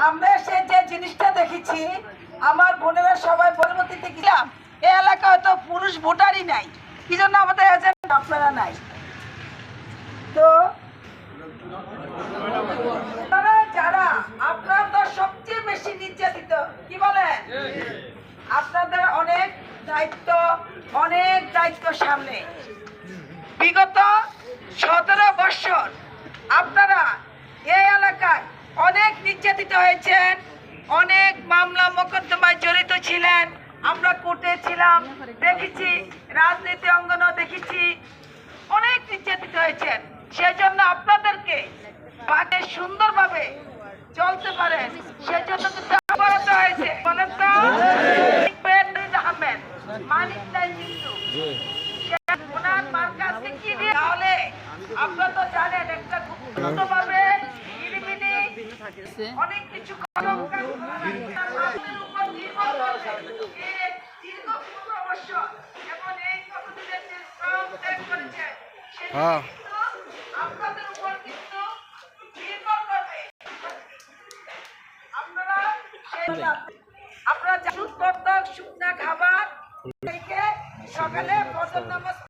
আমরা সে যে জিনিসটা দেখেছি, আমার বোনেরা সবাই পরবর্তীতে গেলাম, এই এলাকায় তো পুরুষ ভোটারই নাই, কি জন্য আমাদের এজেন্ট আপনারা নাই। তো যারা আপনাদের সবচেয়ে বেশি নির্যাতিত, কি বলেন, আপনাদের অনেক দায়িত্ব সামনে। বিগত 17 বছর আপনারা এই এলাকায় অনেক নির্যাতিত হয়েছেন, অনেক মামলা মোকদ্দমায় জড়িত ছিলেন। আমরা কোর্টে ছিলাম, দেখেছি, রাজনীতি অঙ্গনও দেখেছি, অনেক নির্যাতিত হয়েছেন। সেজন্য আপনাদেরকে বাটে সুন্দরভাবে চলতে পারে, সেজন্য কিন্তু অবরত হয়েছে। বলেন তো, আহমেদ মানিক নাই কিন্তু ওনার মার কাছে কি দিয়ে, তাহলে আপনারা তো জানেন একটা গুপ্তভাবে অনেক কিছু আপনাদের উপর কিন্তু নির্ভর করবে। আপনারা শুকনা খাবার থেকে সকালে ফজর নামাজ